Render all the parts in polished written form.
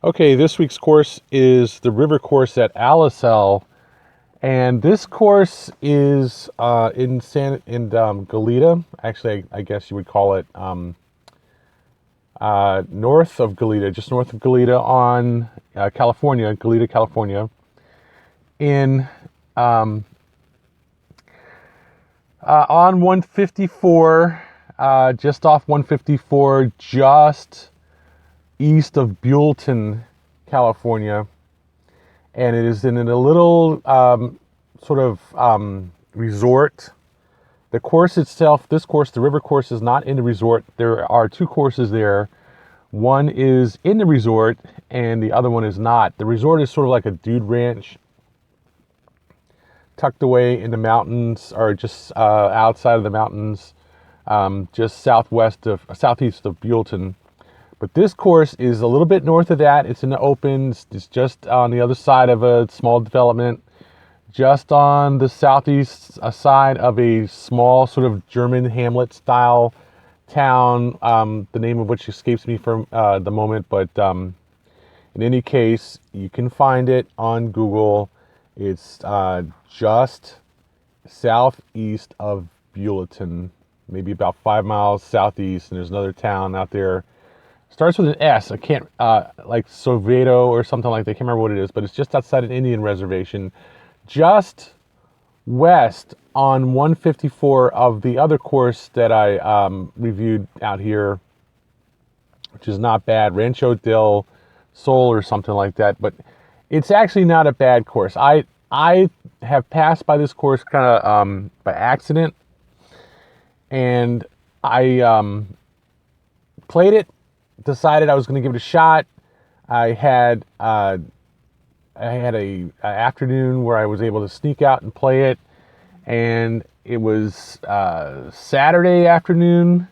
Okay, this week's course is the river course at Alisal, and this course is in Goleta. Actually, I guess you would call it north of Goleta, just north of Goleta on California, Goleta, California. In On 154, just off 154, just east of Buellton, California, and it is in a little resort. The course itself, this course, the river course, is not in the resort. There are two courses there. One is in the resort, and the other one is not. The resort is sort of like a dude ranch, tucked away in the mountains, or just outside of the mountains, just southeast of Buellton. But this course is a little bit north of that. It's in the open. It's just on the other side of a small development, just on the southeast side of a small sort of German hamlet style town, the name of which escapes me for the moment. But in any case, you can find it on Google. It's just southeast of Buellton, maybe about 5 miles southeast, and there's another town out there. Starts with an S. I can't, like Sovedo or something like that. I can't remember what it is, but it's just outside an Indian reservation, just west on 154 of the other course that I reviewed out here, which is not bad, Rancho del Sol or something like that. But it's actually not a bad course. I have passed by this course kind of by accident, and I played it. Decided I was going to give it a shot. I had a afternoon where I was able to sneak out and play it, and it was Saturday afternoon.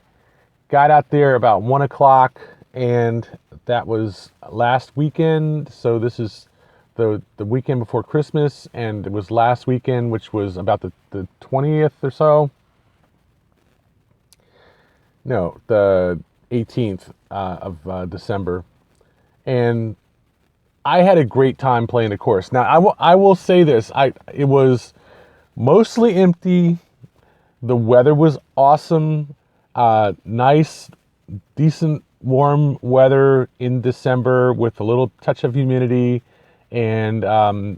Got out there about 1 o'clock, and that was last weekend. So this is the weekend before Christmas, and it was last weekend, which was about the 20th or so. No, the 18th of December, and I had a great time playing the course. Now, I will say this: it was mostly empty. The weather was awesome, nice, decent, warm weather in December with a little touch of humidity and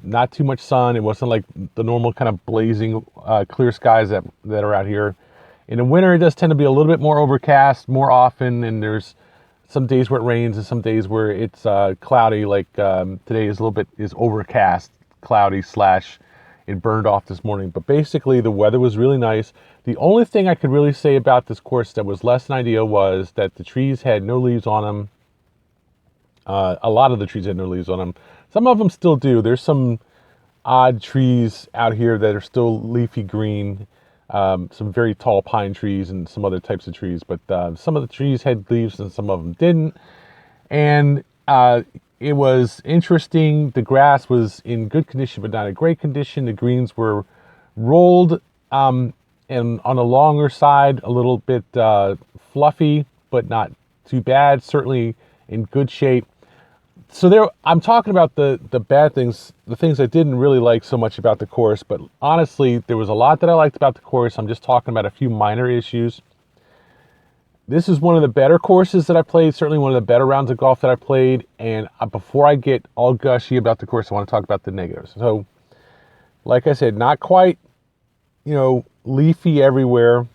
not too much sun. It wasn't like the normal kind of blazing clear skies that are out here. In the winter, it does tend to be a little bit more overcast more often, and there's some days where it rains and some days where it's cloudy. Like today is overcast, cloudy / it burned off this morning. But basically, the weather was really nice. The only thing I could really say about this course that was less than ideal was that the trees had no leaves on them. A lot of the trees had no leaves on them. Some of them still do. There's some odd trees out here that are still leafy green. Some very tall pine trees and some other types of trees, but some of the trees had leaves and some of them didn't. And it was interesting. The grass was in good condition, but not a great condition. The greens were rolled and on the longer side, a little bit fluffy, but not too bad. Certainly in good shape. So I'm talking about the bad things, the things I didn't really like so much about the course, but honestly, there was a lot that I liked about the course. I'm just talking about a few minor issues. This is one of the better courses that I played, certainly one of the better rounds of golf that I played, and before I get all gushy about the course, I want to talk about the negatives. So, like I said, not quite, leafy everywhere.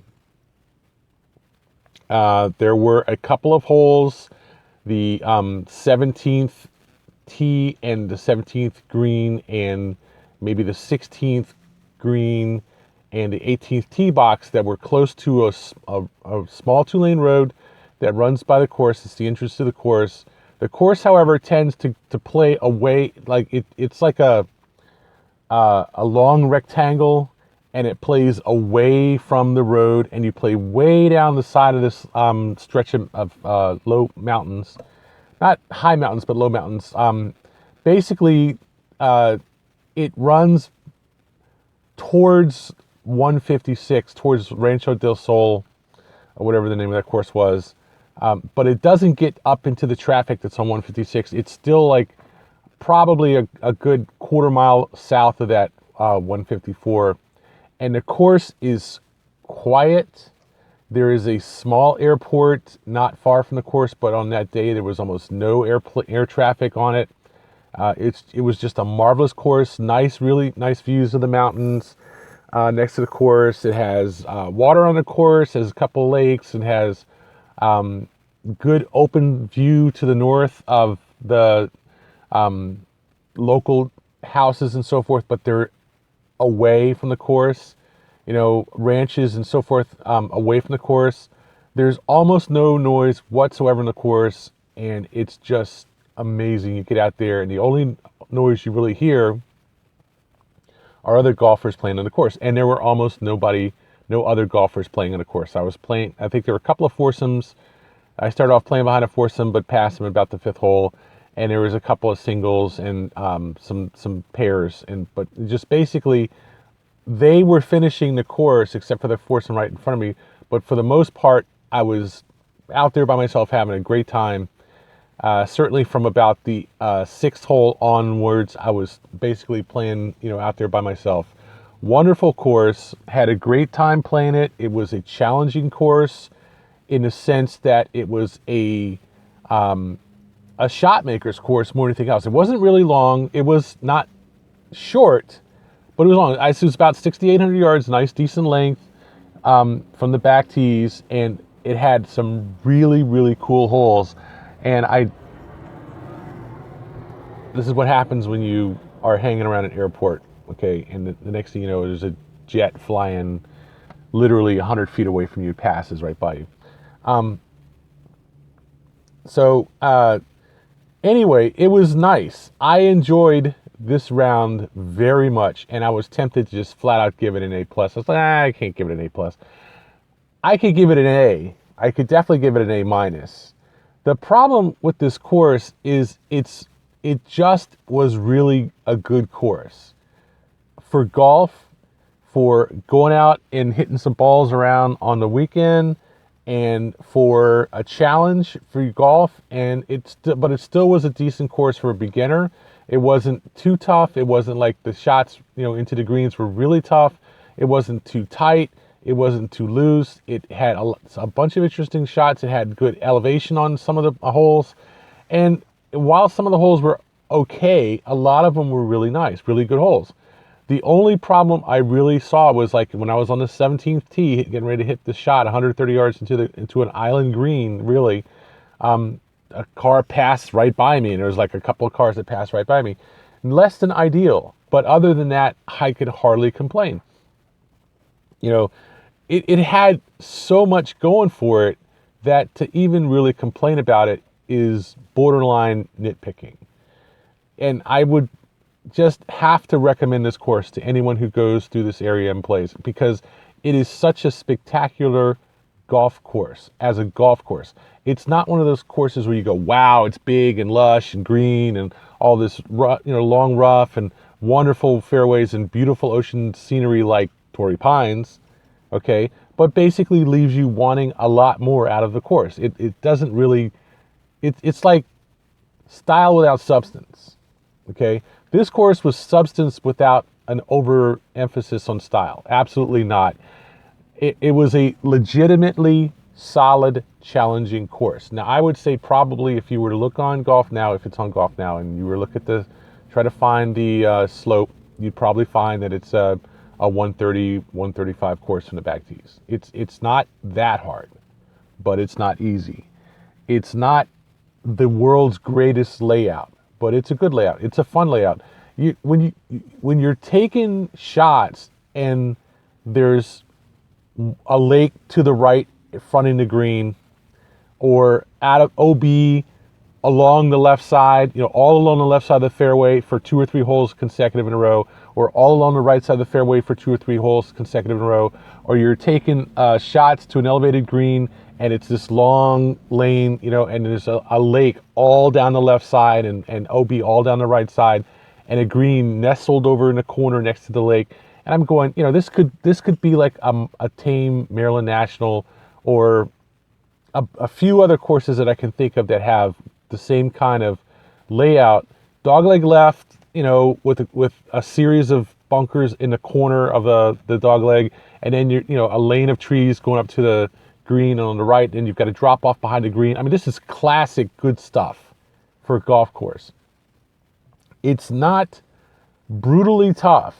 There were a couple of holes, the 17th tee and the 17th green and maybe the 16th green and the 18th tee box that were close to a small 2-lane road that runs by the course. It's the entrance to the course. The course, however, tends to play away, like it's like a long rectangle, and it plays away from the road, and you play way down the side of this stretch of low mountains. Not high mountains, but low mountains. Basically, it runs towards 156, towards Rancho del Sol, or whatever the name of that course was. But it doesn't get up into the traffic that's on 156. It's still like probably a good quarter mile south of that 154. And the course is quiet. There is a small airport not far from the course, but on that day there was almost no air traffic on it. It was just a marvelous course. Nice, really nice views of the mountains next to the course. It has water on the course. It has a couple lakes. It has good open view to the north of the local houses and so forth, but they're away from the course. Ranches and so forth away from the course. There's almost no noise whatsoever in the course, and it's just amazing. You get out there, and the only noise you really hear are other golfers playing on the course. And there were almost no other golfers playing on the course. I think there were a couple of foursomes. I started off playing behind a foursome, but passed them about the fifth hole. And there was a couple of singles and some pairs. But just basically, they were finishing the course, except for the foursome right in front of me. But for the most part, I was out there by myself having a great time. Certainly from about the sixth hole onwards, I was basically playing, out there by myself. Wonderful course. Had a great time playing it. It was a challenging course in the sense that it was a shot maker's course more than anything else. It wasn't really long. It was not short, but it was long. It was about 6,800 yards, nice, decent length from the back tees, and it had some really, really cool holes. And this is what happens when you are hanging around an airport, okay? And the next thing you know, there's a jet flying literally 100 feet away from you, passes right by you. Anyway, it was nice. I enjoyed this round very much, and I was tempted to just flat out give it an A+. I was like, I can't give it an A+. I could give it an A. I could definitely give it an A-. The problem with this course is it just was really a good course. For golf, for going out and hitting some balls around on the weekend, and for a challenge for golf, but it still was a decent course for a beginner. It wasn't too tough. It wasn't like the shots, into the greens were really tough. It wasn't too tight. It wasn't too loose. It had a bunch of interesting shots. It had good elevation on some of the holes. And while some of the holes were okay, a lot of them were really nice, really good holes. The only problem I really saw was like when I was on the 17th tee, getting ready to hit the shot 130 yards into an island green, really, a car passed right by me, and there was like a couple of cars that passed right by me. Less than ideal, but other than that, I could hardly complain. It had so much going for it that to even really complain about it is borderline nitpicking. And I would just have to recommend this course to anyone who goes through this area and plays, because it is such a spectacular golf course as a golf course. It's not one of those courses where you go, wow, it's big and lush and green and all this long rough and wonderful fairways and beautiful ocean scenery like Torrey Pines, okay, but basically leaves you wanting a lot more out of the course. It doesn't really, it's like style without substance, okay? This course was substance without an overemphasis on style. Absolutely not. It was a legitimately solid, challenging course. Now, I would say probably if you were to look on Golf Now, if it's on Golf Now, and you were to look at try to find the slope, you'd probably find that it's a 130, 135 course from the back tees. It's not that hard, but it's not easy. It's not the world's greatest layout, but it's a good layout. It's a fun layout. When you're taking shots and there's a lake to the right fronting the green, or out of OB along the left side, all along the left side of the fairway for 2 or 3 holes consecutive in a row, or all along the right side of the fairway for 2 or 3 holes consecutive in a row, or you're taking shots to an elevated green and it's this long lane, and there's a lake all down the left side and OB all down the right side, and a green nestled over in a corner next to the lake. And I'm going, this could be like a tame Maryland National, or a few other courses that I can think of that have the same kind of layout. Dogleg left, with a series of bunkers in the corner of the dogleg, and then a lane of trees going up to the green, and on the right, and you've got to drop off behind the green. I mean, this is classic good stuff for a golf course. It's not brutally tough,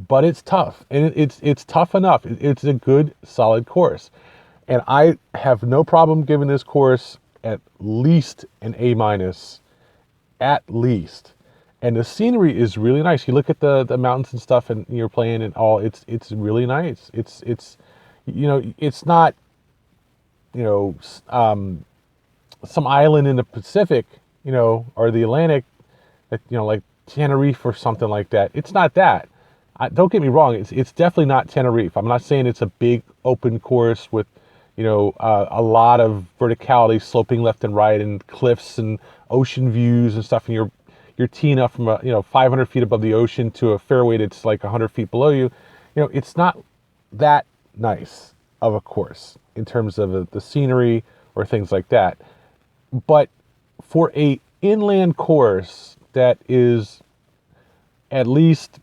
but it's tough, and it's tough enough. It's a good, solid course, and I have no problem giving this course at least an A minus, at least. And the scenery is really nice. You look at the mountains and stuff, and you're playing and all. It's really nice. It's not some island in the Pacific, or the Atlantic, that like Tenerife or something like that. It's not that. Don't get me wrong. It's definitely not Tenerife. I'm not saying it's a big open course with a lot of verticality, sloping left and right, and cliffs and ocean views and stuff, and you're teeing up from 500 feet above the ocean to a fairway that's like 100 feet below you. It's not that nice of a course in terms of the scenery or things like that. But for a inland course that is at least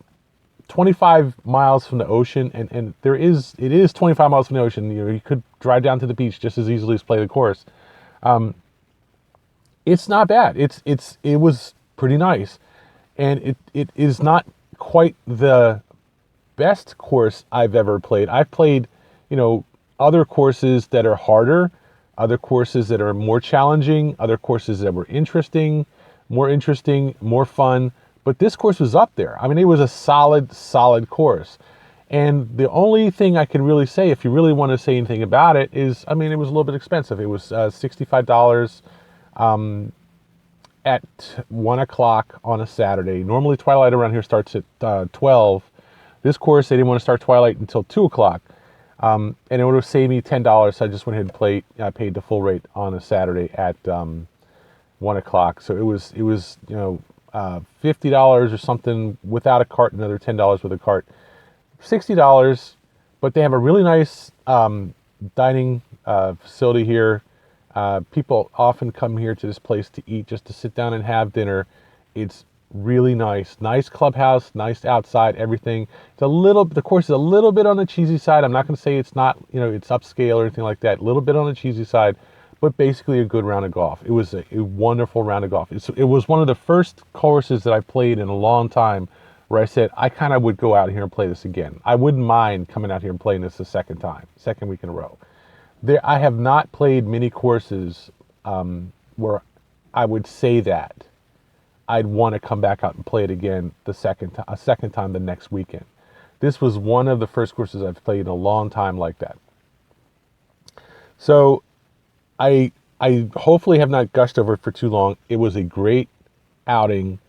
25 miles from the ocean, and it is 25 miles from the ocean. You could drive down to the beach just as easily as play the course. It's not bad. It was pretty nice, and it is not quite the best course I've ever played. I've played, other courses that are harder, other courses that are more challenging, other courses that were more fun. But this course was up there. I mean, it was a solid course. And the only thing I can really say, if you really want to say anything about it, is, it was a little bit expensive. It was $65 at 1 o'clock on a Saturday. Normally, twilight around here starts at 12. This course, they didn't want to start twilight until 2 o'clock. And it would have saved me $10, so I just went ahead and I paid the full rate on a Saturday at 1 o'clock. So it was $50 or something without a cart, another $10 with a cart. $60, but they have a really nice dining facility here. People often come here to this place to eat, just to sit down and have dinner. It's really nice. Nice clubhouse, nice outside, everything. The course is a little bit on the cheesy side. I'm not going to say it's not, it's upscale or anything like that. A little bit on the cheesy side, but basically a good round of golf. It was a wonderful round of golf. It was one of the first courses that I played in a long time where I said, I kind of would go out here and play this again. I wouldn't mind coming out here and playing this a second week in a row. I have not played many courses where I would say that I'd want to come back out and play it again a second time the next weekend. This was one of the first courses I've played in a long time like that. So I hopefully have not gushed over it for too long. It was a great outing.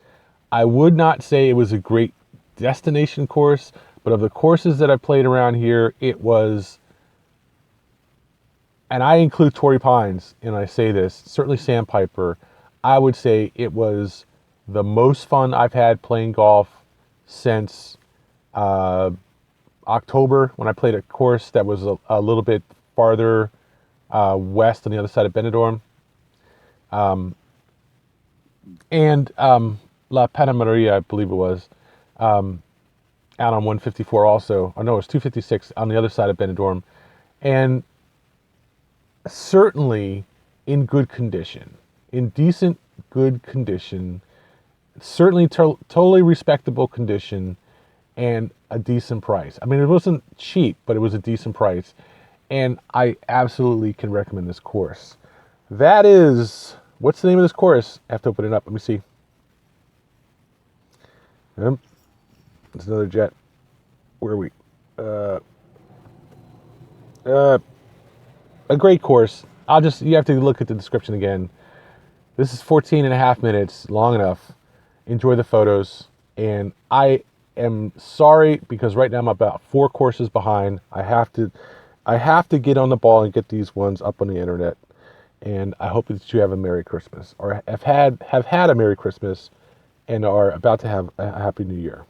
I would not say it was a great destination course, but of the courses that I played around here, it was, and I include Torrey Pines, and I say this, certainly Sandpiper, I would say it was the most fun I've had playing golf since October, when I played a course that was a little bit farther west on the other side of Benidorm. And La Panamaria, I believe it was, out on 154 also. Oh no, it was 256 on the other side of Benidorm. And certainly in good condition, in decent, good condition, certainly totally respectable condition, and a decent price. It wasn't cheap, but it was a decent price. And I absolutely can recommend this course. That is, what's the name of this course? I have to open it up. Let me see. It's another jet. Where are we? A great course. You have to look at the description again. This is 14 and a half minutes, long enough. Enjoy the photos. And I am sorry because right now I'm about 4 courses behind. I have to get on the ball and get these ones up on the internet. And I hope that you have a Merry Christmas, or have had a Merry Christmas and are about to have a Happy New Year.